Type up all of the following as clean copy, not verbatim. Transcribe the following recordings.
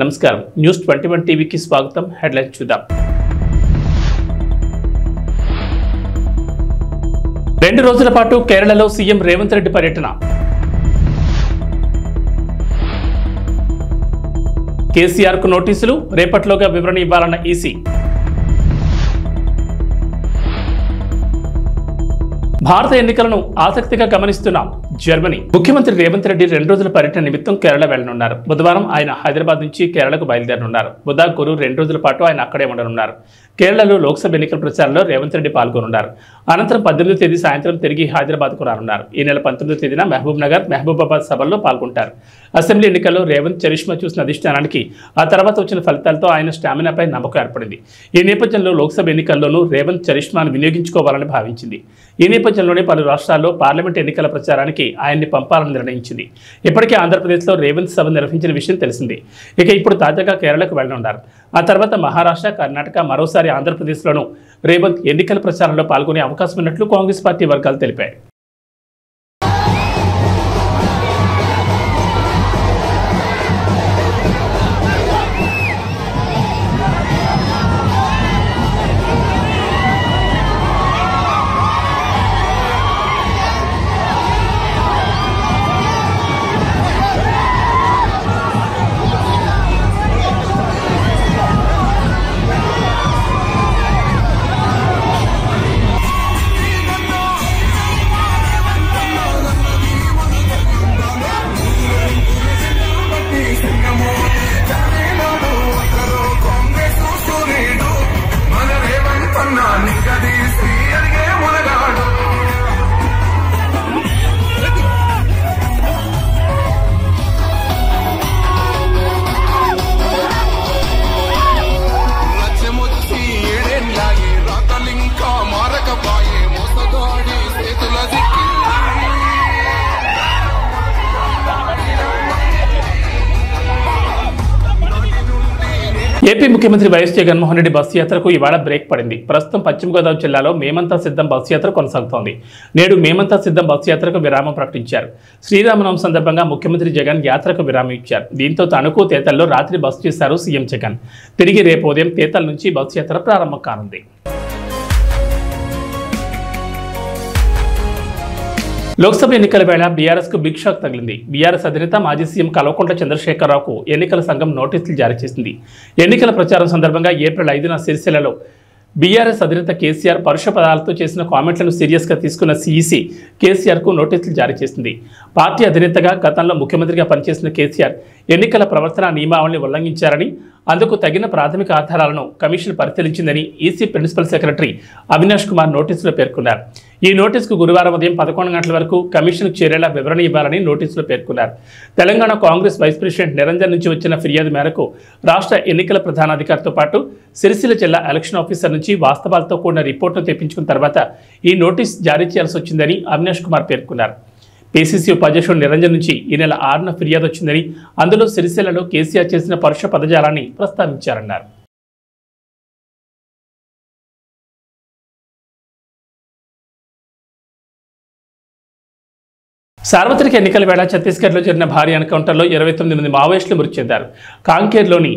నమస్కారం న్యూస్ 21 టీవీకి స్వాగతం. హెడ్లైన్స్ చూద్దాం. 2 రోజుల పాటు కేరళలో సీఎం రేవంత్ రెడ్డి పర్యటన. కేసీఆర్ కు నోటీసులు, రేపట్లోగా వివరణ ఇవ్వాలన్న ఈసీ. భారత ఎన్నికలను ఆసక్తిగా గమనిస్తున్నాం జర్మనీ. ముఖ్యమంత్రి రేవంత్ రెడ్డి 2 రోజుల పర్యటన నిమిత్తం కేరళ వెళ్లనున్నారు. బుధవారం ఆయన హైదరాబాద్ నుంచి కేరళకు బయలుదేరనున్నారు. బుధ, గురు 2 రోజుల పాటు ఆయన అక్కడే ఉండనున్నారు. కేరళలో లోక్సభ ఎన్నికల ప్రచారంలో రేవంత్ రెడ్డి పాల్గొనున్నారు. అనంతరం 18వ తేదీ సాయంత్రం తిరిగి హైదరాబాద్కు రానున్నారు. ఈ నెల 19వ తేదీన మహబూబ్ నగర్, మహబూబాబాద్ సభల్లో పాల్గొంటారు. అసెంబ్లీ ఎన్నికల్లో రేవంత్ చరిష్మా చూసిన అధిష్టానానికి ఆ తర్వాత వచ్చిన ఫలితాలతో ఆయన స్టామినాపై నమ్మకం ఏర్పడింది. ఈ నేపథ్యంలో లోక్సభ ఎన్నికల్లోనూ రేవంత్ చరిష్మాను వినియోగించుకోవాలని భావించింది. ఈ నేపథ్యంలోనే పలు రాష్ట్రాల్లో పార్లమెంట్ ఎన్నికల ప్రచారానికి ఆయన్ని పంపాలని నిర్ణయించింది. ఇప్పటికే ఆంధ్రప్రదేశ్లో రేవంత్ సభ నిర్వహించిన విషయం తెలిసింది. ఇక ఇప్పుడు తాజాగా కేరళకు వెళ్లనున్నారు. ఆ తర్వాత మహారాష్ట్ర, కర్ణాటక, మరోసారి ఆంధ్రప్రదేశ్లోనూ రేవంత్ ఎన్నికల ప్రచారంలో పాల్గొనే అవకాశం ఉన్నట్లు కాంగ్రెస్ పార్టీ వర్గాలు తెలిపాయి. ఏపీ ముఖ్యమంత్రి వైఎస్ జగన్మోహన్ రెడ్డి బస్సు యాత్రకు ఇవాళ బ్రేక్ పడింది. ప్రస్తుతం పశ్చిమ గోదావరి జిల్లాలో మేమంతా సిద్ధం బస్సు యాత్ర కొనసాగుతోంది. నేడు మేమంతా సిద్ధం బస్సు యాత్రకు విరామం ప్రకటించారు. శ్రీరామనవమి సందర్భంగా ముఖ్యమంత్రి జగన్ యాత్రకు విరామం ఇచ్చారు. దీంతో తణుకు, తేతల్లో రాత్రి బస చేశారు సీఎం జగన్. తిరిగి రేపు ఉదయం తేతల నుంచి బస్సు యాత్ర ప్రారంభం కానుంది. లోక్సభ ఎన్నికల వేళ బీఆర్ఎస్ కు బిగ్ షాక్ తగిలింది. బీఆర్ఎస్ అధినేత మాజీ సీఎం కల్వకుంట్ల చంద్రశేఖరరావుకు ఎన్నికల సంఘం నోటీసులు జారీ చేసింది. ఎన్నికల ప్రచారం సందర్భంగా ఏప్రిల్ 5న సిరిసిల్లలో బీఆర్ఎస్ అధినేత కేసీఆర్ పరుష పదాలతో చేసిన కామెంట్లను సీరియస్గా తీసుకున్న సీఈసీ కేసీఆర్కు నోటీసులు జారీ చేసింది. పార్టీ అధినేతగా గతంలో ముఖ్యమంత్రిగా పనిచేసిన కేసీఆర్ ఎన్నికల ప్రవర్తన నియమావళిని ఉల్లంఘించారని, అందుకు తగిన ప్రాథమిక ఆధారాలను కమిషన్ పరిశీలించిందని EC principal secretary Avinash Kumar నోటీసులో పేర్కొన్నారు. ఈ నోటీసుకు గురువారం ఉదయం 11 గంటల వరకు కమిషన్కు చేరేలా వివరణ ఇవ్వాలని నోటీసులో పేర్కొన్నారు. తెలంగాణ కాంగ్రెస్ వైస్ ప్రెసిడెంట్ నిరంజన్ నుంచి వచ్చిన ఫిర్యాదు మేరకు రాష్ట్ర ఎన్నికల ప్రధానాధికారితో పాటు సిరిసిల్ల జిల్లా ఎలక్షన్ ఆఫీసర్ నుంచి వాస్తవాలతో కూడిన రిపోర్టును తెప్పించుకున్న తర్వాత ఈ నోటీసు జారీ చేయాల్సి వచ్చిందని అవినాష్ కుమార్ పేర్కొన్నారు. పీసీసీ ఉపాధ్యక్షుడు నిరంజన్ నుంచి ఈ నెల 6న ఫిర్యాదు వచ్చిందని, అందులో సిరిసిల్లలో కేసీఆర్ చేసిన పరుష పదజాలాన్ని ప్రస్తావించారన్నారు. సార్వత్రిక ఎన్నికల వేళ ఛత్తీస్గఢ్లో జరిగిన భారీ ఎన్కౌంటర్లో 29 మంది మావోయిస్టులు మృతి చెందారు. కాంకేర్లోని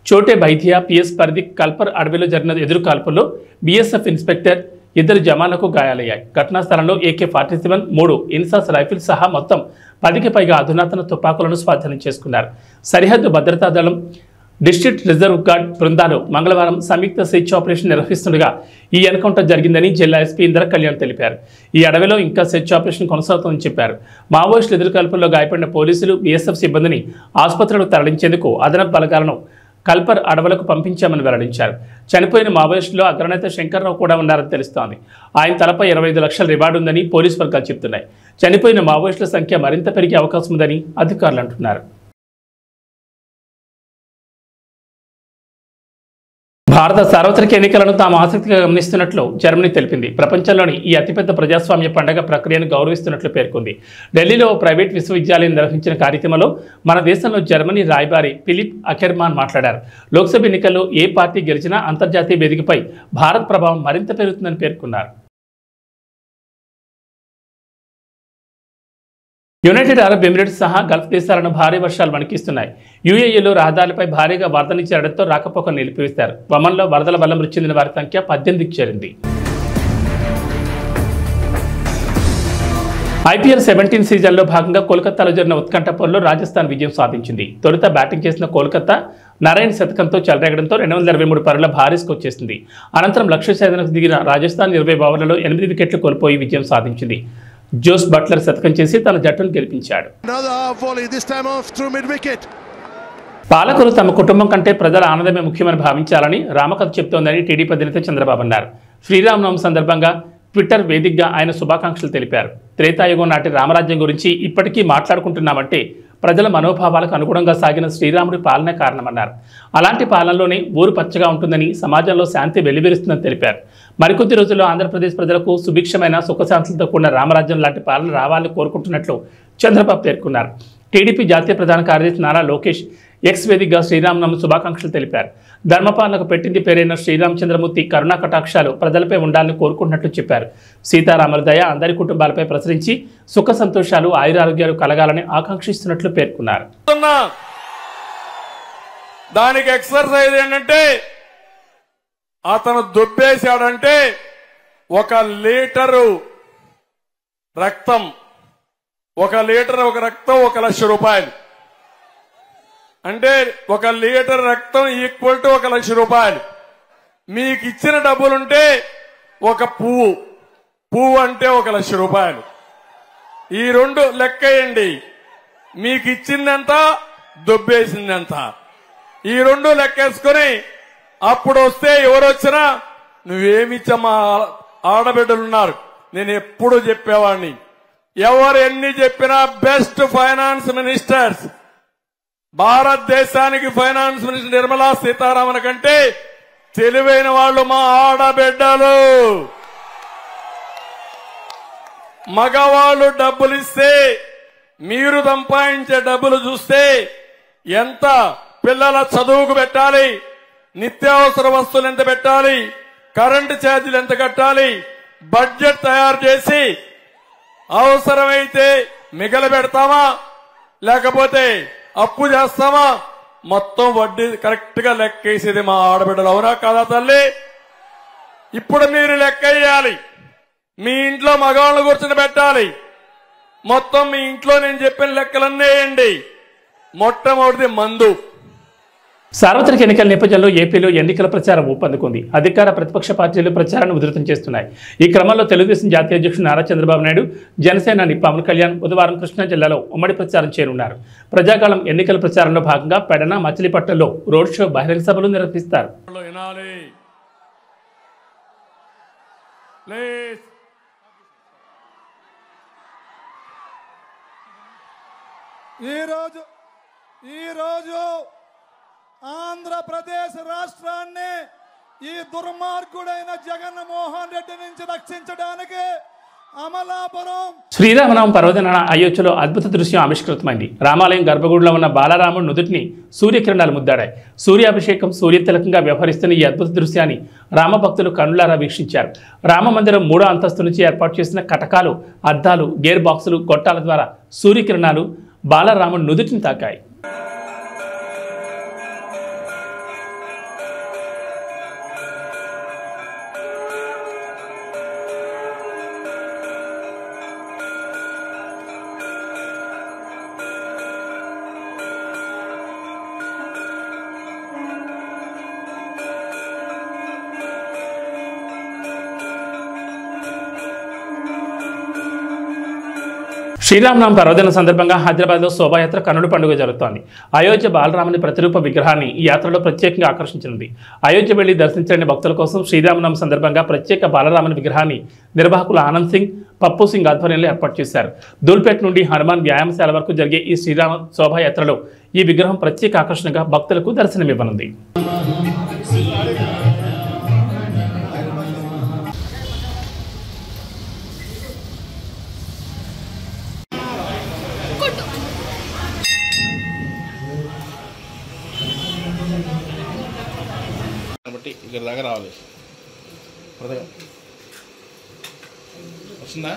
చోటే బైథియా పిఎస్ పరిధి కల్పర్ అడవిలో జరిగిన ఎదురు కాల్పుల్లో బీఎస్ఎఫ్ ఇన్స్పెక్టర్, 2 జవాన్లకు గాయాలయ్యాయి. ఘటనా స్థలంలో AK-47, 3 ఇన్సాస్ రైఫిల్స్ సహా మొత్తం 10కి పైగా అధునాతన తుపాకులను స్వాధీనం చేసుకున్నారు. సరిహద్దు భద్రతా దళం, డిస్ట్రిక్ట్ రిజర్వ్ గార్డ్ బృందాలు మంగళవారం సంయుక్త సెర్చ్ ఆపరేషన్ నిర్వహిస్తుండగా ఈ ఎన్కౌంటర్ జరిగిందని జిల్లా ఎస్పీ ఇంద్ర కళ్యాణ్ తెలిపారు. ఈ అడవిలో ఇంకా సెర్చ్ ఆపరేషన్ కొనసాగుతుందని చెప్పారు. మావోయిస్టుల ఎదురుకాల్పుల్లో గాయపడిన పోలీసులు, బీఎస్ఎఫ్ సిబ్బందిని ఆసుపత్రులకు తరలించేందుకు అదనపు బలగాలను కల్పర్ అడవులకు పంపించామని వెల్లడించారు. చనిపోయిన మావోయిస్టులో అగ్రనేత శంకర్రావు కూడా ఉన్నారని తెలుస్తోంది. ఆయన తలపై 25 లక్షల రివార్డు ఉందని పోలీసు వర్గాలు చెబుతున్నాయి. చనిపోయిన మావోయిస్టుల సంఖ్య మరింత పెరిగే అవకాశం ఉందని అధికారులు అంటున్నారు. భారత సార్వత్రిక ఎన్నికలను తాము ఆసక్తిగా గమనిస్తున్నట్లు జర్మనీ తెలిపింది. ప్రపంచంలోని ఈ అతిపెద్ద ప్రజాస్వామ్య పండుగ ప్రక్రియను గౌరవిస్తున్నట్లు పేర్కొంది. ఢిల్లీలో ప్రైవేట్ విశ్వవిద్యాలయం నిర్వహించిన కార్యక్రమంలో మన దేశంలో జర్మనీ రాయబారి ఫిలిప్ అకెర్మాన్ మాట్లాడారు. లోక్సభ ఎన్నికల్లో ఏ పార్టీ గెలిచినా అంతర్జాతీయ వేదికపై భారత్ ప్రభావం మరింత పెరుగుతుందని పేర్కొన్నారు. యునైటెడ్ అరబ్ ఎమిరేట్స్ సహా గల్ఫ్ దేశాలను భారీ వర్షాలు వణికిస్తున్నాయి. యూఏఈలో రహదారులపై భారీగా వరదలు చేరడంతో రాకపోకలు నిలిపివేశారు. వమన్లో వరదల వల్ల మృతి చెందిన వారి సంఖ్య 18కి చేరింది. IPL 17 సీజన్లో భాగంగా కోల్కతాలో జరిగిన ఉత్కంఠ పోరులో రాజస్థాన్ విజయం సాధించింది. తొలుత బ్యాటింగ్ చేసిన కోల్కతా నారాయణ్ శతకంతో చెలరేగడంతో 223 పరుగుల భారీ స్కోర్ చేసింది. అనంతరం లక్ష్య ఛేదనకు దిగిన రాజస్థాన్ 20 ఓవర్లలో 8 వికెట్లు కోల్పోయి విజయం సాధించింది. జోస్ బట్లర్ శతకం చేసి తన జట్టును గెలిపించాడు. పాలకులు తమ కుటుంబం కంటే ప్రజల ఆనందమే ముఖ్యమని భావించాలని రామకథ చెబుతోందని టీడీపీ అధినేత చంద్రబాబు అన్నారు. శ్రీరామనవమి సందర్భంగా ట్విట్టర్ వేదికగా ఆయన శుభాకాంక్షలు తెలిపారు. త్రేతాయుగం నాటి రామరాజ్యం గురించి ఇప్పటికీ మాట్లాడుకుంటున్నామంటే ప్రజల మనోభావాలకు అనుగుణంగా సాగిన శ్రీరాముడి పాలనే కారణమన్నారు. అలాంటి పాలనలోనే ఊరు పచ్చగా ఉంటుందని, సమాజంలో శాంతి వెల్లివిరుస్తుందని తెలిపారు. మరికొద్ది రోజుల్లో ఆంధ్రప్రదేశ్ ప్రజలకు సుభిక్షమైన సుఖశాంతులతో కూడిన రామరాజ్యం లాంటి పాలన రావాలని కోరుకుంటున్నట్లు చంద్రబాబు పేర్కొన్నారు. టీడీపీ జాతీయ ప్రధాన కార్యదర్శి నారా లోకేష్ ఎక్స్ వేదికగా శ్రీరామనవమి శుభాకాంక్షలు తెలిపారు. ధర్మపాలనకు పెట్టింది పేరైన శ్రీరామచంద్రమూర్తి కరుణా కటాక్షాలు ప్రజలపై ఉండాలని కోరుకుంటున్నట్లు చెప్పారు. సీతారాముల దయ అందరి కుటుంబాలపై ప్రసరించి సుఖ సంతోషాలు ఆయురారోగ్యాలు కలగాలని ఆకాంక్షిస్తున్నట్లు పేర్కొన్నారు. దానికి ఎక్సర్సైజ్ ఏంటంటే అతను దుబ్బేశాడంటే 1 లీటరు రక్తం 1 లీటర్ రక్తం 1 లక్ష రూపాయలు అంటే 1 లీటర్ రక్తం ఈక్వల్ టు 1 లక్ష రూపాయలు. మీకు ఇచ్చిన డబ్బులుంటే ఒక పువ్వు అంటే 1 లక్ష రూపాయలు. ఈ రెండు లెక్కేయండి. మీకు ఇచ్చిందంత దొబ్బేసిందంత ఈ రెండు లెక్కేసుకుని అప్పుడు వస్తే ఎవరొచ్చినా నువ్వేమిచ్చమ్మా ఆడబిడ్డలున్నారు. నేను ఎప్పుడు చెప్పేవాడిని, ఎవరు ఎన్ని చెప్పినా బెస్ట్ ఫైనాన్స్ మినిస్టర్స్ భారతదేశానికి ఫైనాన్స్ మినిస్టర్ నిర్మలా సీతారామన్ కంటే తెలివైన వాళ్ళు మా ఆడబిడ్డలు. మగవాళ్ళు డబ్బులు ఇస్తే మీరు సంపాదించే డబ్బులు చూస్తే ఎంత పిల్లల చదువుకు పెట్టాలి, నిత్యావసర వస్తువులు ఎంత పెట్టాలి, కరెంటు ఛార్జీలు ఎంత కట్టాలి, బడ్జెట్ తయారు చేసి అవసరమైతే మిగలబెడతామా లేకపోతే అప్పు చేస్తామా మొత్తం వడ్డీ కరెక్ట్ గా లెక్కేసేది మా ఆడబిడ్డలు. అవునా కాదా తల్లి? ఇప్పుడు మీరు లెక్కేయాలి. మీ ఇంట్లో మగవాళ్ళను కూర్చొని పెట్టాలి. మొత్తం మీ ఇంట్లో నేను చెప్పిన లెక్కలన్నీ వేయండి. మొట్టమొదటిది మందు. సార్వత్రిక ఎన్నికల నేపథ్యంలో ఏపీలో ఎన్నికల ప్రచారం ఊపందుకుంది. అధికార ప్రతిపక్ష పార్టీలు ప్రచారాన్ని ఉధృతం చేస్తున్నాయి. ఈ క్రమంలో తెలుగుదేశం జాతీయ అధ్యక్షుడు నారా చంద్రబాబు నాయుడు, జనసేన పవన్ కళ్యాణ్ బుధవారం కృష్ణా జిల్లాలో ఉమ్మడి ప్రచారం చేరున్నారు. ప్రజాకాలం ఎన్నికల ప్రచారంలో భాగంగా పెడన, మచిలీపట్నంలో రోడ్ షో, బహిరంగ సభలు నిర్వహిస్తారు. ఈరోజు ఆంధ్రప్రదేశ్ రాష్ట్రాన్ని ఈ దుర్మార్గుడైన జగన్మోహన్ రెడ్డి నుంచి రక్షించడానికి అమలాపురం శ్రీరామనవమి పర్వదినాన అయోధ్యలో అద్భుత దృశ్యం ఆవిష్కృతమైంది. రామాలయం గర్భగుడిలో ఉన్న బాలరాముడు నుదుటిని సూర్యకిరణాలు ముద్దాడాయి. సూర్యాభిషేకం, సూర్యతిలకంగా వ్యవహరిస్తున్న ఈ అద్భుత దృశ్యాన్ని రామభక్తులు కన్నులారా వీక్షించారు. రామమందిరం 3వ అంతస్తు నుంచి ఏర్పాటు చేసిన కటకాలు, అద్దాలు, గేర్ బాక్సులు, గొట్టాల ద్వారా సూర్యకిరణాలు బాలరాముడు నుదుటిని తాకాయి. శ్రీరామనవమి పర్వదినం సందర్భంగా హైదరాబాద్లో శోభాయాత్ర కన్నుల పండుగ జరుగుతోంది. అయోధ్య బాలరాముని ప్రతిరూప విగ్రహాన్ని ఈ యాత్రలో ప్రత్యేకంగా ఆకర్షించనుంది. అయోధ్య వెళ్లి దర్శించలేని భక్తుల కోసం శ్రీరామనవమి సందర్భంగా ప్రత్యేక బాలరాముని విగ్రహాన్ని నిర్వాహకులు ఆనంద్ సింగ్, పప్పు సింగ్ ఆధ్వర్యంలో ఏర్పాటు చేశారు. దూల్పేట నుండి హనుమాన్ వ్యాయామశాల వరకు జరిగే ఈ శ్రీరామ శోభాయాత్రలో ఈ విగ్రహం ప్రత్యేక ఆకర్షణగా భక్తులకు దర్శనమివ్వనుంది. ఇక్కడ దాకా రావాలి. వస్తుందా?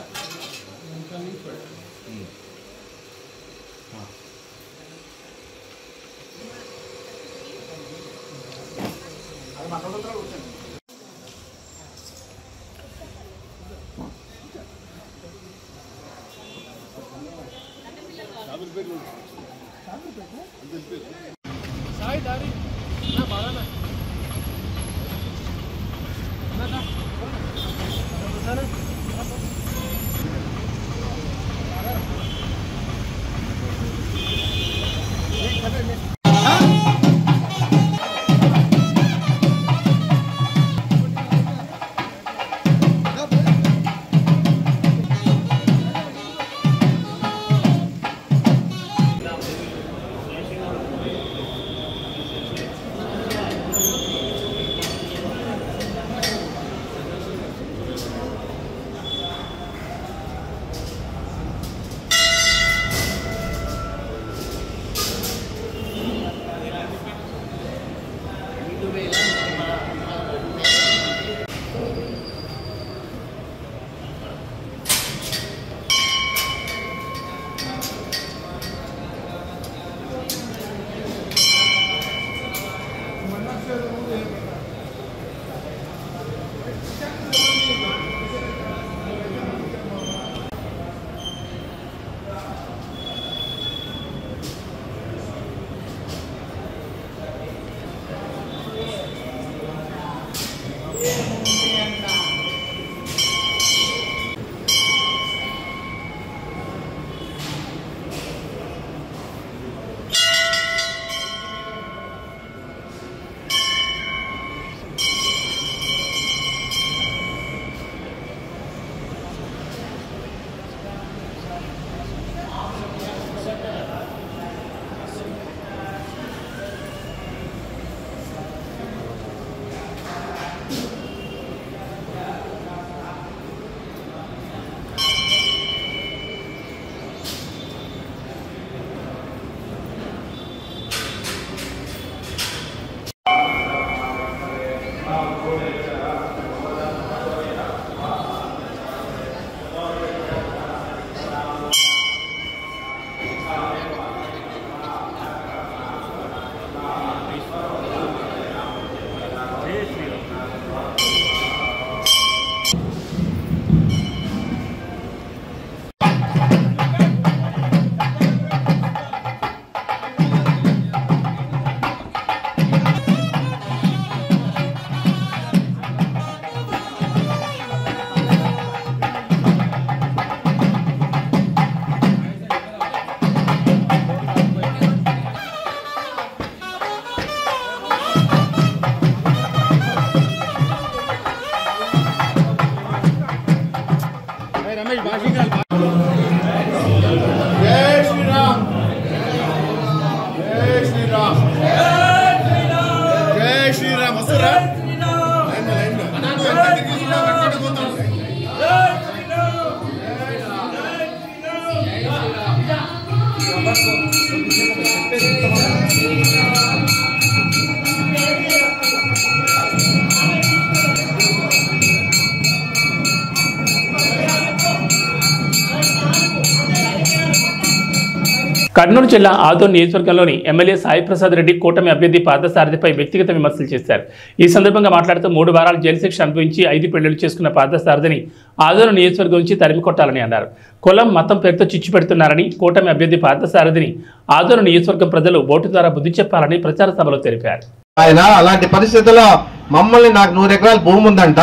కర్నూలు జిల్లా ఆదోని నియోజకవర్గంలోని ఎమ్మెల్యే సాయి ప్రసాద్ రెడ్డి కూటమి అభ్యర్థి పార్థసారథిపై వ్యక్తిగత విమర్శలు చేశారు. ఈ సందర్భంగా మాట్లాడుతూ 3 వారాలు జైలు శిక్ష అనుభవించి 5 పెళ్లిళ్లు చేసుకున్న పార్థసారథిని ఆదోని నియోజకవర్గం నుంచి తరిమి కొట్టాలని అన్నారు. కులం మతం పేరుతో చిచ్చు పెడుతున్నారని, కూటమి అభ్యర్థి పార్థసారథిని ఆదోని నియోజకవర్గం ప్రజలు ఓటు ద్వారా బుద్ధి చెప్పాలని ప్రచార సభలో తెలిపారు. ఆయన అలాంటి పరిస్థితుల్లో మమ్మల్ని నాకు 100 ఎకరాల భూమి ఉందంట,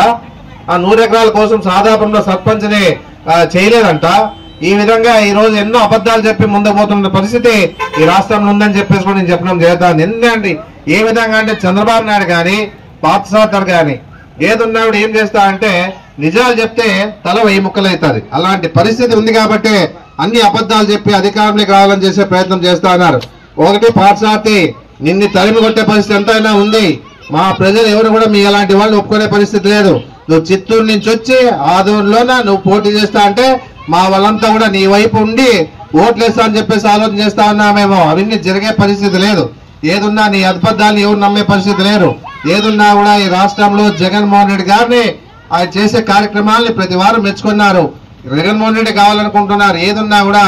ఆ 100 ఎకరాల కోసం సాధారణంలో సర్పంచ్ని చేయలేదంట. ఈ విధంగా ఈ రోజు ఎన్నో అబద్ధాలు చెప్పి ముందుకు పోతున్న పరిస్థితి ఈ రాష్ట్రంలో ఉందని చెప్పేసి కూడా నేను చెప్పడం జరుగుతుంది. ఎందుకంటే ఏ విధంగా అంటే చంద్రబాబు నాయుడు కానీ పార్థసారథి కానీ ఏదున్నా కూడా ఏం చేస్తా అంటే నిజాలు చెప్తే తల 1000 ముక్కలు అవుతుంది. అలాంటి పరిస్థితి ఉంది కాబట్టి అన్ని అబద్ధాలు చెప్పి అధికారంలోకి రావాలని చేసే ప్రయత్నం చేస్తా ఉన్నారు. ఒకటి పార్థసారథి నిన్ను తరిమి కొట్టే పరిస్థితి ఎంతైనా ఉంది. మా ప్రజలు ఎవరు కూడా మీ అలాంటి వాళ్ళు ఒప్పుకునే పరిస్థితి లేదు. నువ్వు చిత్తూరు నుంచి వచ్చి ఆదూరులోన నువ్వు పోటీ చేస్తా అంటే మా వాళ్ళంతా కూడా నీ వైపు ఉండి ఓట్లేస్తా అని చెప్పేసి ఆలోచన చేస్తా ఉన్నామేమో. అవన్నీ జరిగే పరిస్థితి లేదు. ఏదున్నా నీ అబద్ధాలు ఎవరు నమ్మే పరిస్థితి లేరు. ఏదున్నా కూడా ఈ రాష్ట్రంలో జగన్మోహన్ రెడ్డి గారిని ఆయన చేసే కార్యక్రమాలని ప్రతి వారం మెచ్చుకున్నారు. జగన్మోహన్ రెడ్డి కావాలనుకుంటున్నారు. ఏదున్నా కూడా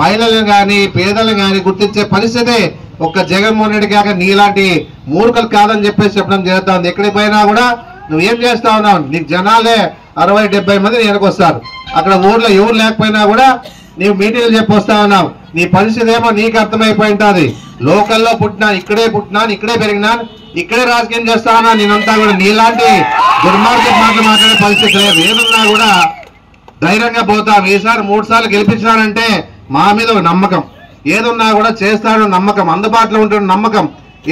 మహిళలను కానీ పేదలను కానీ గుర్తించే పరిస్థితి ఒక్క జగన్మోహన్ రెడ్డి కాక నీలాంటి మూర్ఖులు కాదని చెప్పేసి చెప్పడం జరుగుతుంది. ఎక్కడికి పోయినా కూడా నువ్వేం చేస్తా ఉన్నావు, నీకు జనాలే 60-70 మంది వెనకొస్తారు. అక్కడ ఊర్లో ఎవరు లేకపోయినా కూడా నీవు మీటింగ్లు చెప్పొస్తా ఉన్నావు. నీ పరిస్థితి ఏమో నీకు అర్థమైపోయి ఉంటుంది. లోకల్లో పుట్టినాను, ఇక్కడే పుట్టినాను, ఇక్కడే పెరిగినాను, ఇక్కడే రాజకీయం చేస్తా ఉన్నా. నేనంతా కూడా నీలాంటి దుర్మార్గం మాటలు మాట్లాడే పరిస్థితి లేదు. ఏదున్నా కూడా ధైర్యంగా పోతాం. ఈసారి 3 సార్లు గెలిపించినారంటే మా మీద ఒక నమ్మకం, ఏదున్నా కూడా చేస్తాడో నమ్మకం, అందుబాటులో ఉంటున్న నమ్మకం,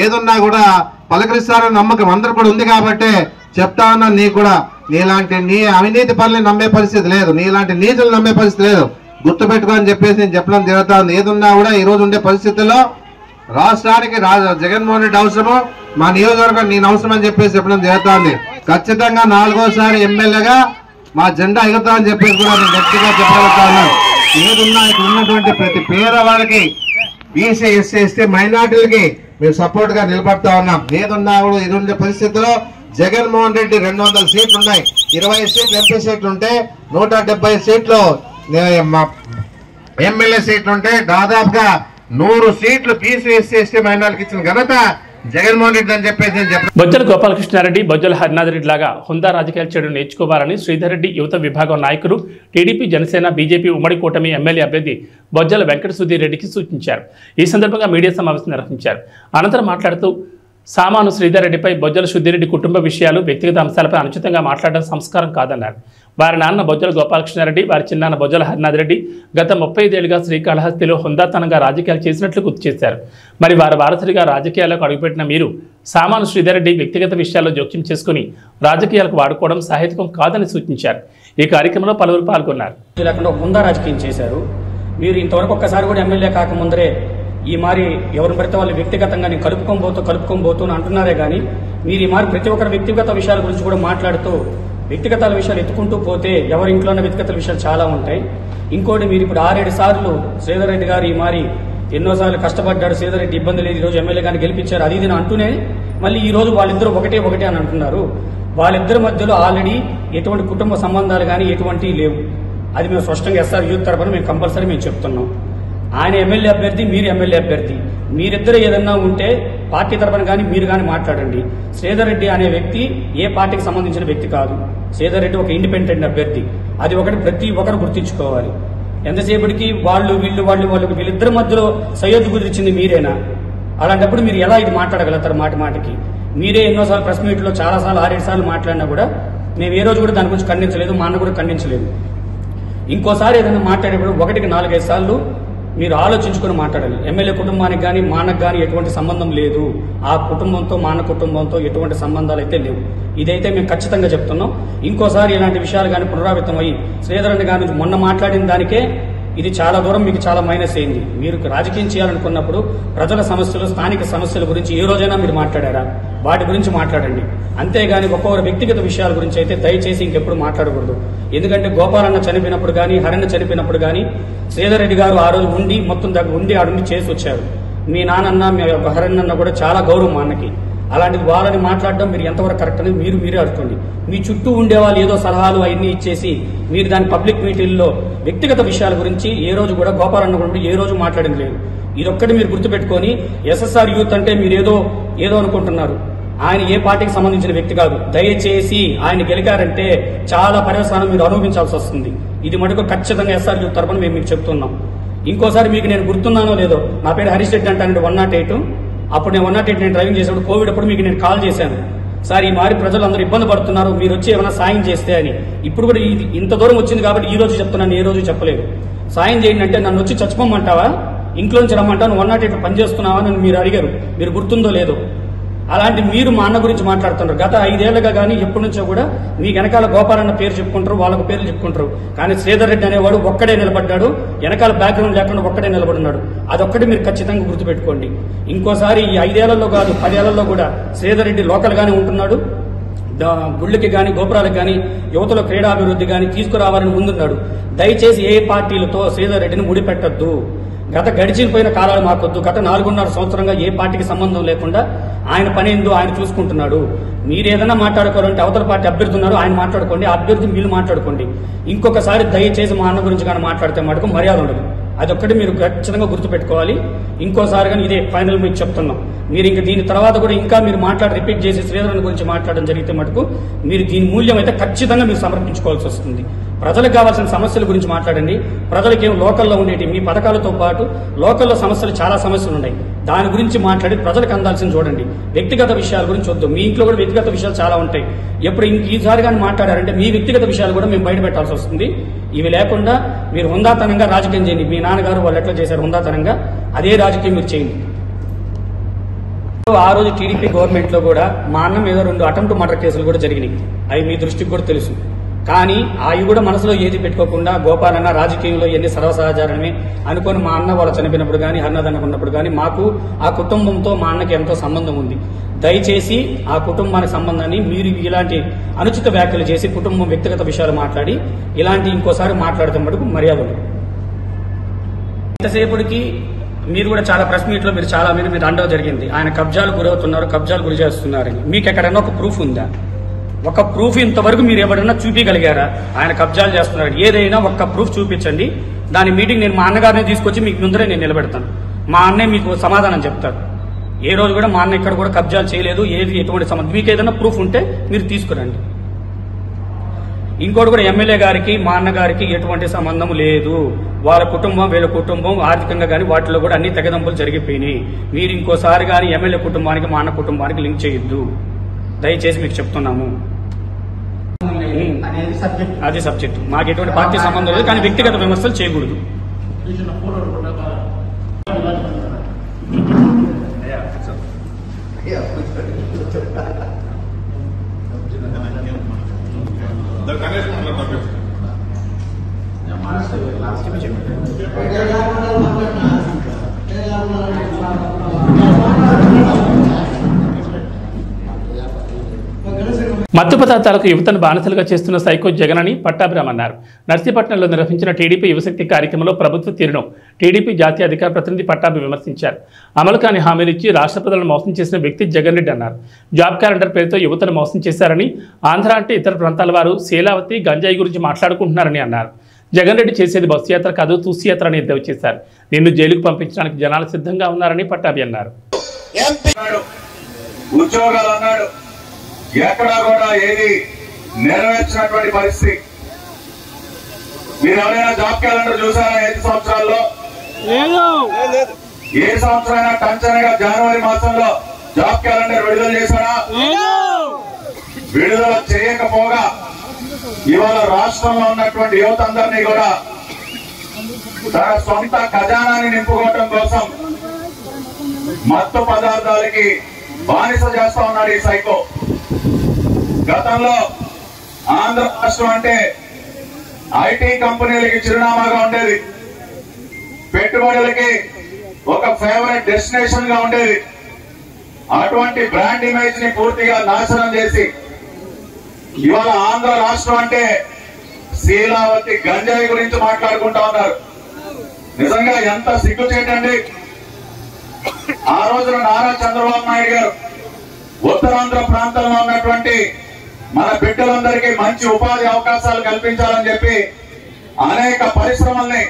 ఏదున్నా కూడా పలకరిస్తాడో నమ్మకం అందరు కూడా ఉంది. కాబట్టి చెప్తా ఉన్నా, నీ కూడా నీలాంటి నీ అవినీతి పనులు నమ్మే పరిస్థితి లేదు, నీలాంటి నీతులు నమ్మే పరిస్థితి లేదు. గుర్తుపెట్టుకో అని చెప్పేసి నేను చెప్పడం జరుగుతా ఉంది. ఏదున్నా కూడా ఈ రోజు ఉండే పరిస్థితుల్లో రాష్ట్రానికి జగన్మోహన్ రెడ్డి అవసరము, మా నియోజకవర్గం నేను అవసరం అని చెప్పేసి చెప్పడం జరుగుతా ఉంది. ఖచ్చితంగా 4వ ఎమ్మెల్యేగా మా జెండా ఎగురుతా అని చెప్పేసి కూడా నేను గట్టిగా చెప్పగలుగుతా ఉన్నాను. ఏదున్నా ఇక్కడ ఉన్నటువంటి ప్రతి పేదవాళ్ళకి, బీసీ, ఎస్సీ, ఎస్టీ, మైనార్టీలకి మేము సపోర్ట్ గా నిలబడతా ఉన్నాం. ఏదున్నా కూడా ఇది ఉండే పరిస్థితుల్లో జగన్మోహన్ రెడ్డి 200 సీట్లు ఉన్నాయి, 20 సీట్లు ఎంపీ సీట్లు ఉంటే 170 సీట్లు ఎమ్మెల్యే సీట్లు ఉంటే దాదాపుగా 100 సీట్లు బీసీ, ఎస్సీ, ఎస్టీ, మైనార్టీకి ఇచ్చిన ఘనత జగన్మోహన్ రెడ్డి అని చెప్పేసి బొజ్జల గోపాలకృష్ణారెడ్డి, బొజ్జల హరినాథ్ రెడ్డి లాగా హుందా రాజకీయాలు చేయడం నేర్చుకోవాలని శ్రీధర్ రెడ్డి యువత విభాగం నాయకులు, టీడీపీ, జనసేన, బీజేపీ ఉమ్మడి కూటమి ఎమ్మెల్యే అభ్యర్థి బొజ్జల వెంకట సుధీర్ రెడ్డికి సూచించారు. ఈ సందర్భంగా మీడియా సమావేశం నిర్వహించారు. అనంతరం మాట్లాడుతూ సామాను శ్రీధర్ రెడ్డిపై బొజ్జల సుధీరెడ్డి కుటుంబ విషయాలు, వ్యక్తిగత అంశాలపై అనుచితంగా మాట్లాడడం సంస్కారం కాదన్నారు. వారి నాన్న బొజ్జల గోపాలకృష్ణారెడ్డి, వారి చిన్నాన్న బొజ్జల హరినాథ్ రెడ్డి గత 35 ఏళ్లుగా శ్రీకాళహస్తిలో హుందాతనంగా రాజకీయాలు చేసినట్లు గుర్తు చేశారు. మరి వారి వారసుడిగా రాజకీయాలకు అడుగుపెట్టిన మీరు సామాను శ్రీధర్ రెడ్డి వ్యక్తిగత విషయాల్లో జోక్యం చేసుకుని రాజకీయాలకు వాడుకోవడం సాహిత్యం కాదని సూచించారు. ఈ కార్యక్రమంలో పలువురు పాల్గొన్నారు. హుందా రాజకీయం చేశారు. మీరు ఇంతవరకు ఒక్కసారి కూడా ఎమ్మెల్యే కాకముందరే ఈ మారి ఎవరిని పడితే వాళ్ళు వ్యక్తిగతంగా నేను కలుపుకోబోతూ అంటున్నారే కానీ మీరు ఈ మారి ప్రతి ఒక్కరి వ్యక్తిగత విషయాల గురించి కూడా మాట్లాడుతూ వ్యక్తిగత విషయాలు ఎత్తుకుంటూ పోతే ఎవరి ఇంట్లో వ్యక్తిగత విషయాలు చాలా ఉంటాయి. ఇంకోటి, మీరు ఇప్పుడు 6-7 సార్లు శ్రీధర్ రెడ్డి గారు ఈ మారి ఎన్నోసార్లు కష్టపడ్డాడు, శ్రీధర్ రెడ్డి ఇబ్బంది లేదు, ఈ రోజు ఎమ్మెల్యే గారిని గెలిపించారు, అది ఇది అంటూనే మళ్ళీ ఈ రోజు వాళ్ళిద్దరూ ఒకటే అని అంటున్నారు. వాళ్ళిద్దరి మధ్యలో ఆల్రెడీ ఎటువంటి కుటుంబ సంబంధాలు కానీ ఎటువంటివి లేవు. అది మేము స్పష్టంగా ఎస్ఆర్ యూత్ తరఫున మేము కంపల్సరీ మేము చెప్తున్నాం. ఆయన ఎమ్మెల్యే అభ్యర్థి, మీరు ఎమ్మెల్యే అభ్యర్థి, మీరిద్దరు ఏదన్నా ఉంటే పార్టీ తరఫున కానీ మీరు కానీ మాట్లాడండి. శ్రీధర్ రెడ్డి అనే వ్యక్తి ఏ పార్టీకి సంబంధించిన వ్యక్తి కాదు. శ్రీధర్ రెడ్డి ఒక ఇండిపెండెంట్ అభ్యర్థి, అది ఒకటి ప్రతి ఒక్కరు గుర్తించుకోవాలి. ఎంతసేపటికి వీళ్ళిద్దరి మధ్యలో సయ్యద్దు కుదిరించింది మీరేనా? అలాంటప్పుడు మీరు ఎలా ఇది మాట్లాడగలుగుతారు? మాటికి మీరే ఎన్నోసార్లు ప్రెస్ మీట్లో చాలాసార్లు 6-7 సార్లు మాట్లాడినా కూడా మేము ఏ రోజు కూడా దాని గురించి ఖండించలేదు, మా అన్న కూడా ఖండించలేదు. ఇంకోసారి ఏదైనా మాట్లాడేప్పుడు 1కి 4-5 సార్లు మీరు ఆలోచించుకుని మాట్లాడాలి. ఎమ్మెల్యే కుటుంబానికి కానీ మానకు కానీ ఎటువంటి సంబంధం లేదు. ఆ కుటుంబంతో మాన కుటుంబంతో ఎటువంటి సంబంధాలు అయితే లేవు. ఇదైతే మేము ఖచ్చితంగా చెప్తున్నాం. ఇంకోసారి ఇలాంటి విషయాలు కానీ పునరావృతం అయ్యి శ్రీధరన్ గారి నుంచి మొన్న మాట్లాడిన దానికే ఇది చాలా దూరం మీకు చాలా మైనస్ అయింది. మీరు రాజకీయం చేయాలనుకున్నప్పుడు ప్రజల సమస్యలు, స్థానిక సమస్యల గురించి ఏ రోజైనా మీరు మాట్లాడారా? వాటి గురించి మాట్లాడండి. అంతేగాని ఒక్కొక్కరు వ్యక్తిగత విషయాల గురించి అయితే దయచేసి ఇంకెప్పుడు మాట్లాడకూడదు. ఎందుకంటే గోపాలన్న చనిపోయినప్పుడు కానీ, హరణ చనిపోయినప్పుడు కానీ శ్రీధర్ రెడ్డి గారు ఆ రోజు ఉండి మొత్తం దగ్గర ఉండి ఆడుండి చేసి వచ్చారు. మీ నాన్నన్న, మీ హరణ కూడా చాలా గౌరవం మా అన్నకి. అలాంటిది వాళ్ళని మాట్లాడడం మీరు ఎంతవరకు కరెక్ట్ అనేది మీరే అడుకోండి. మీ చుట్టూ ఉండేవాళ్ళు ఏదో సలహాలు అవన్నీ ఇచ్చేసి మీరు దాని పబ్లిక్ మీటింగ్లో వ్యక్తిగత విషయాల గురించి ఏ రోజు కూడా గోపాలన్న గురించి ఏ రోజు మాట్లాడింది లేదు. ఇదొక్కటి మీరు గుర్తుపెట్టుకొని, ఎస్ఎస్ఆర్ యూత్ అంటే మీరు ఏదో అనుకుంటున్నారు. ఆయన ఏ పార్టీకి సంబంధించిన వ్యక్తి కాదు. దయచేసి ఆయన గెలికారంటే చాలా పర్యవసానం మీరు అనుభవించాల్సి వస్తుంది. ఇది మటుకు ఖచ్చితంగా ఎస్ఆర్ యూత్ తరఫున మేము మీకు చెప్తున్నాం. ఇంకోసారి మీకు నేను గుర్తున్నానో లేదో, నా పేరు హరీష్ రెడ్డి అంటానండి 108. అప్పుడు నేను 108 నేను డ్రైవింగ్ చేసేప్పుడు కోవిడ్ అప్పుడు మీకు నేను కాల్ చేశాను. సార్, ఈ మారి ప్రజలు అందరూ ఇబ్బంది పడుతున్నారు, మీరు వచ్చి ఏమైనా సాయం చేస్తే అని. ఇప్పుడు కూడా ఇంత దూరం వచ్చింది కాబట్టి ఈ రోజు చెప్తున్నాను, ఏ రోజు చెప్పలేదు. సాయం చేయండి అంటే నన్ను వచ్చి చచ్చిపోమంటావా, ఇంట్లోంచి రమ్మంటావు, 108 పనిచేస్తున్నావా అని మీరు అడిగారు. మీరు గుర్తుందో లేదో. అలాంటి మీరు మా అన్న గురించి మాట్లాడుతున్నారు. గత 5 ఏళ్లుగా కానీ ఎప్పటి నుంచో కూడా మీ వెనకాల గోపాలన్న పేరు చెప్పుకుంటారు, వాళ్ళకు పేర్లు చెప్పుకుంటారు. కానీ శ్రీధర్ రెడ్డి అనేవాడు ఒక్కడే నిలబడ్డాడు, వెనకాల బ్యాక్గ్రౌండ్ లేకుండా ఒక్కడే నిలబడున్నాడు. అదొక్కటి మీరు ఖచ్చితంగా గుర్తుపెట్టుకోండి. ఇంకోసారి ఈ 5 ఏళ్లలో కాదు 10 ఏళ్లలో కూడా శ్రీధర్ రెడ్డి లోకల్ గానే ఉంటున్నాడు. గుళ్ళకి కానీ గోపురాలకు కానీ యువతలో క్రీడాభివృద్ధి కానీ తీసుకురావాలని ముందున్నాడు. దయచేసి ఏ పార్టీలతో శ్రీధర్ రెడ్డిని ముడిపెట్టద్దు. గత గడిచిపోయిన కాలాలు మాకొద్దు. గత 4.5 సంవత్సరంగా ఏ పార్టీకి సంబంధం లేకుండా ఆయన పని ఏందో ఆయన చూసుకుంటున్నాడు. మీరు ఏదైనా మాట్లాడుకోవాలంటే అవతల పార్టీ అభ్యర్థి ఉన్నారు, ఆయన మాట్లాడుకోండి, ఆ అభ్యర్థి మీరు మాట్లాడుకోండి. ఇంకొకసారి దయచేసి మా అన్న గురించి కానీ మాట్లాడితే మటుకు మర్యాద ఉండదు. అదొక్కటి మీరు ఖచ్చితంగా గుర్తుపెట్టుకోవాలి. ఇంకోసారి కానీ ఇదే ఫైనల్ మీకు చెప్తున్నాం. మీరు ఇంకా దీని తర్వాత కూడా ఇంకా మీరు రిపీట్ చేసి శ్రీధరన్ గురించి మాట్లాడడం జరిగితే మటుకు మీరు దీని మూల్యం అయితే ఖచ్చితంగా మీరు సమర్పించుకోవాల్సి వస్తుంది. ప్రజలకు కావాల్సిన సమస్యల గురించి మాట్లాడండి. ప్రజలకి ఏం లోకల్లో ఉండేటి మీ పథకాలతో పాటు లోకల్లో సమస్యలు చాలా సమస్యలు ఉన్నాయి. దాని గురించి మాట్లాడి ప్రజలకు అందాల్సింది చూడండి. వ్యక్తిగత విషయాల గురించి వద్దు. మీ ఇంట్లో కూడా వ్యక్తిగత విషయాలు చాలా ఉంటాయి. ఎప్పుడు ఈసారి కానీ మాట్లాడారంటే మీ వ్యక్తిగత విషయాలు కూడా మేము బయట పెట్టాల్సి వస్తుంది. ఇవి లేకుండా మీరు హుందాతనంగా రాజకీయం చేయండి. మీ నాన్నగారు వాళ్ళు ఎట్లా చేశారు హుందాతనంగా అదే రాజకీయం మీరు చేయండి. ఆ రోజు టీడీపీ గవర్నమెంట్ లో కూడా మా అన్న మీద 2 అటెంప్ట్ మర్డర్ కేసులు కూడా జరిగినాయి. అవి మీ దృష్టికి కూడా తెలుసు. కానీ అవి కూడా మనసులో ఏది పెట్టుకోకుండా గోపాలన్న రాజకీయంలో ఎన్ని సర్వసహజారమే అనుకొని మా అన్న వాళ్ళు చనిపోయినప్పుడు కానీ హరినాథ్ ఉన్నప్పుడు కానీ మాకు ఆ కుటుంబంతో మా అన్నకి ఎంతో సంబంధం ఉంది. దయచేసి ఆ కుటుంబానికి సంబంధాన్ని మీరు ఇలాంటి అనుచిత వ్యాఖ్యలు చేసి కుటుంబం వ్యక్తిగత విషయాలు మాట్లాడి ఇలాంటి ఇంకోసారి మాట్లాడితే మటుకు మర్యాదలు. ఇంతసేపటికి మీరు కూడా చాలా ప్రెస్ మీట్ లో మీరు చాలా మీరు అండవ జరిగింది. ఆయన కబ్జాలు గురవుతున్నారు, కబ్జాలు గురి చేస్తున్నారని. మీకు ఎక్కడైనా ఒక ప్రూఫ్ ఉందా? ఒక ప్రూఫ్ ఇంతవరకు మీరు ఎవరైనా చూపించగలిగారా ఆయన కబ్జాలు చేస్తున్నారు? ఏదైనా ఒక్క ప్రూఫ్ చూపించండి. దాని మీటింగ్ నేను మా అన్నగారిని తీసుకొచ్చి మీకు ముందరే నేను నిలబెడతాను. మా అన్నే మీకు సమాధానం చెప్తారు. ఏ రోజు కూడా మా అన్న ఇక్కడ కూడా కబ్జాలు చేయలేదు. ఏది ఎటువంటి సంబంధం మీకు ఏదైనా ప్రూఫ్ ఉంటే మీరు తీసుకురండి. ఇంకోటి కూడా ఎమ్మెల్యే గారికి మా అన్నగారికి ఎటువంటి సంబంధం లేదు. వాళ్ళ కుటుంబం వీళ్ళ కుటుంబం ఆర్థికంగా కానీ వాటిలో కూడా అన్ని తెగదంపులు జరిగిపోయినాయి. మీరు ఇంకోసారి కానీ ఎమ్మెల్యే కుటుంబానికి మా అన్న కుటుంబానికి లింక్ చేయొద్దు. దయచేసి మీకు చెప్తున్నాము. అది సబ్జెక్ట్. మాకు ఎటువంటి పార్టీ సంబంధం లేదు. కానీ వ్యక్తిగత విమర్శలు చేయకూడదు. మత్తు పదార్థాలకు యువతను బానిసలుగా చేస్తున్న సైకో జగన్ అని పట్టాభిరామ్ అన్నారు. నర్సీపట్నంలో నిర్వహించిన టీడీపీ యువశక్తి కార్యక్రమంలో ప్రభుత్వ తీరును టీడీపీ జాతీయ అధికార ప్రతినిధి పట్టాభి విమర్శించారు. అమలు కాని హామీలు ఇచ్చి రాష్ట్ర ప్రజలను మోసం చేసిన వ్యక్తి జగన్ రెడ్డి అన్నారు. జాబ్ క్యాలెండర్ పేరుతో యువతను మోసం చేశారని, ఆంధ్ర అంటే ఇతర ప్రాంతాల వారు శీలావతి గంజాయి గురించి మాట్లాడుకుంటున్నారని అన్నారు. జగన్ రెడ్డి చేసేది బస్సు యాత్ర కాదు, తూసి యాత్ర అని ఎద్దేవా చేశారు. నిన్ను జైలుకు పంపించడానికి జనాలు సిద్ధంగా ఉన్నారని పట్టాభి అన్నారు. ఎక్కడా కూడా ఏది నెరవేర్చినటువంటి పరిస్థితి. మీరు ఎవరైనా జాబ్ క్యాలెండర్ చూసారా? 5 సంవత్సరాల్లో ఏ సంవత్సరం టంచనగా జనవరి మాసంలో జాబ్ క్యాలెండర్ విడుదల చేశారా? విడుదల చేయకపోగా ఇవాళ రాష్ట్రంలో ఉన్నటువంటి యువత అందరినీ కూడా తన సొంత ఖజానాన్ని నింపుకోవడం కోసం మత్తు పదార్థాలకి బానిస చేస్తా ఉన్నాడు ఈ సైకో. గతంలో ఆంధ్ర రాష్ట్రం అంటే ఐటీ కంపెనీలకి చిరునామాగా ఉండేది. పెట్టుబడులకి ఒక ఫేవరెట్ డెస్టినేషన్ గా ఉండేది. అటువంటి బ్రాండ్ ఇమేజ్ ని పూర్తిగా నాశనం చేసి ఇవాళ ఆంధ్ర రాష్ట్రం అంటే శీలావతి గంజాయి గురించి మాట్లాడుకుంటా ఉన్నారు. నిజంగా ఎంత సిగ్గుచేటండి. ఆ రోజున నారా చంద్రబాబు నాయుడు గారు ఉత్తరాంధ్ర ప్రాంతంలో ఉన్నటువంటి మన బిడ్డలందరికీ మంచి ఉపాధి అవకాశాలు కల్పించాలని చెప్పి అనేక పరిశ్రమల్ని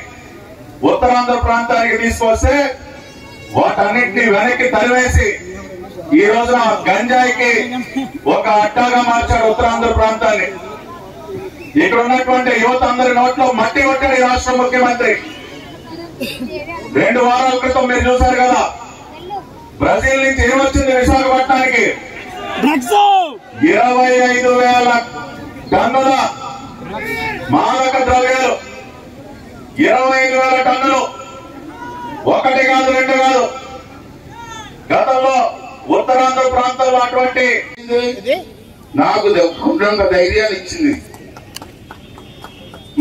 ఉత్తరాంధ్ర ప్రాంతానికి తీసుకొస్తే వాటన్నిటిని వెనక్కి తరివేసి ఈ రోజున గంజాయికి ఒక అడ్డాగా మార్చాడు ఉత్తరాంధ్ర ప్రాంతాన్ని. ఇక్కడ ఉన్నటువంటి యువత అందరి నోట్లో మట్టి కొట్టాడు ఈ రాష్ట్ర ముఖ్యమంత్రి. 2 వారాల క్రితం మీరు చూశారు కదా, బ్రెజిల్ నుంచి ఏమొచ్చింది విశాఖపట్నానికి? 25,000 టన్నుల మాదక ద్రవ్యాలు. 25,000 టన్నులు. 1 కాదు 2 కాదు. గతంలో ఉత్తరాంధ్ర ప్రాంతంలో అటువంటి నాకు కొండంత ధైర్యాన్ని ఇచ్చింది.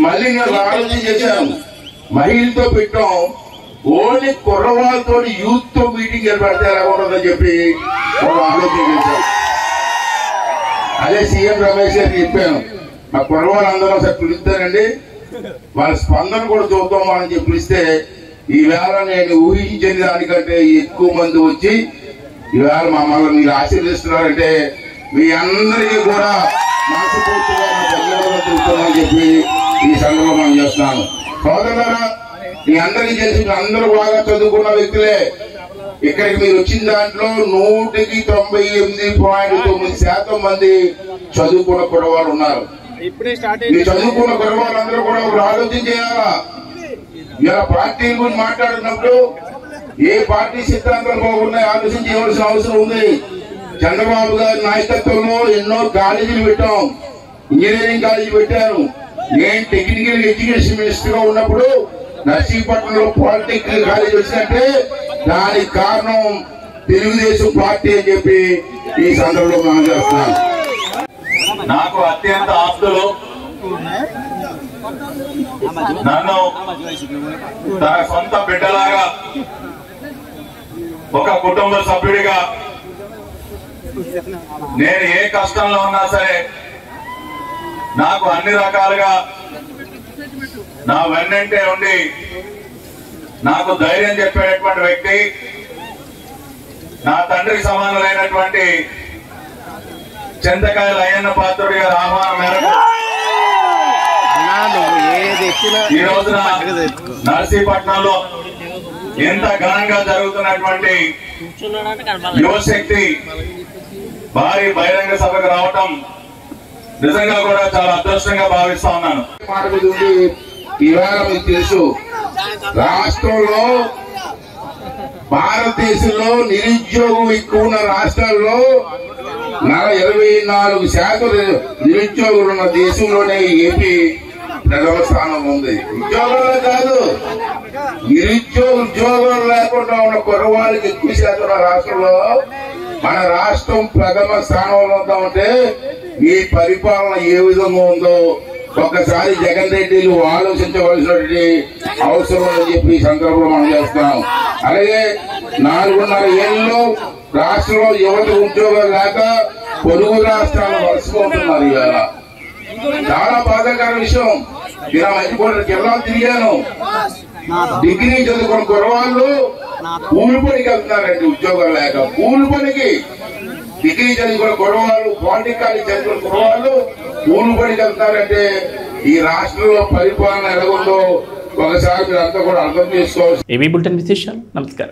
మళ్ళీ నేను ఆలోచన చేశాను, మహిళతో పెట్టాం, ఓన్లీ కుర్రవాళ్ళతో యూత్ తో మీటింగ్ ఏర్పడితే ఎలా ఉంటుందని చెప్పి ఒక ఆలోచన చేశాను. అదే సీఎం రమేష్ గారికి చెప్పాను, మా కుర్రవాళ్ళందరూ ఒకసారి పిలుస్తానండి, వాళ్ళ స్పందన కూడా చూద్దాం అని చెప్పి పిలిస్తే ఈవేళ నేను ఊహించిన దానికంటే ఎక్కువ మంది వచ్చి ఈవేళ మమ్మల్ని మీరు ఆశీర్వదిస్తున్నారంటే మీ అందరికీ కూడా మనస్ఫూర్తిగా ధన్యవాదాలు తెలుపుతామని చెప్పి ఈ సందర్భంగా మనం చేస్తున్నాను. సోదరులారా, మీ అందరికీ తెలిసి అందరూ బాగా చదువుకున్న వ్యక్తులే. ఇక్కడికి మీరు వచ్చిన దాంట్లో 198.9% మంది చదువుకున్న కుర్రవాళ్ళు ఉన్నారు. ఈ చదువుకున్న కుర్రవాళ్ళందరూ కూడా ఒక ఆలోచన చేయాలా. ఇలా పార్టీ గురించి మాట్లాడుతున్నప్పుడు ఏ పార్టీ సిద్ధాంతాలు బాగున్నాయి ఆలోచన చేయవలసిన అవసరం ఉంది. చంద్రబాబు గారి నాయకత్వంలో ఎన్నో కాలేజీలు పెట్టాం, ఇంజనీరింగ్ కాలేజీ పెట్టాను. నేను టెక్నికల్ ఎడ్యుకేషన్ మినిస్టర్ గా ఉన్నప్పుడు నర్సీపట్నంలో పాలిటెక్నికల్ కాలేజీ వచ్చినట్టే దానికి కారణం తెలుగుదేశం పార్టీ అని చెప్పి ఈ సందర్భంలో మనం చేస్తున్నాం. నాకు అత్యంత ఆప్తులు, నన్ను తన సొంత బిడ్డలాగా, ఒక కుటుంబ సభ్యుడిగా, నేను ఏ కష్టంలో ఉన్నా సరే నాకు అన్ని రకాలుగా నా వెన్నంటే ఉండి నాకు ధైర్యం చెప్పేటటువంటి వ్యక్తి, నా తండ్రికి సమానులైనటువంటి చింతకాయల అయ్యన్న పాత్రుడి గారి ఆహ్వానం మేరకు ఈ రోజున నర్సీపట్నంలో ఎంత ఘనంగా జరుగుతున్నటువంటి యువశక్తి భారీ బహిరంగ సభకు రావటం నిజంగా కూడా చాలా అదృష్టంగా భావిస్తా ఉన్నాను. మాట మీద ఉండి ఇవాళ మీకు తెలుసు, రాష్ట్రంలో భారతదేశంలో నిరుద్యోగం ఎక్కువ ఉన్న రాష్ట్రాల్లో 24% నిరుద్యోగులు ఉన్న దేశంలోనే ఏపీ ప్రథమ స్థానం ఉంది. ఉద్యోగాలు కాదు, ఉద్యోగాలు లేకుండా ఉన్న కుర్రవాళ్ళకి ఎక్కువ శాతం ఉన్న రాష్ట్రంలో మన రాష్ట్రం ప్రథమ స్థానంలో ఉందామంటే ఈ పరిపాలన ఏ విధంగా ఉందో ఒక్కసారి జగన్ రెడ్డిలు ఆలోచించవలసినటువంటి అవసరం అని చెప్పి ఈ సందర్భంలో మనం చేస్తున్నాం. అలాగే 4.5 ఏళ్ళలో రాష్ట్రంలో యువత ఉద్యోగాలు లేక పొరుగు రాష్ట్రాలు వలసపోతున్నారు. ఇవాళ చాలా బాధాకర విషయం. ఇలా మంచి జిల్లాలు తిరిగాను, డిగ్రీ చదువుకున్న కుర్రవాళ్ళు కూలి పనికి వెళ్తున్నారండి ఉద్యోగాలు లేక. కూలి పనికి డిగ్రీ చదువుకున్న కుర్రవాళ్ళు, పాలిటెక్నిక్ చదువుకున్న కుర్రవాళ్ళు కూలి పనికి వెళ్తున్నారంటే ఈ రాష్ట్రంలో పరిపాలన ఎలాగుందో ఒకసారి మీరు అంతా కూడా అర్థం చేసుకోవాలి. ఏవీ బులెటిన్ విశేషాలు. నమస్కారం.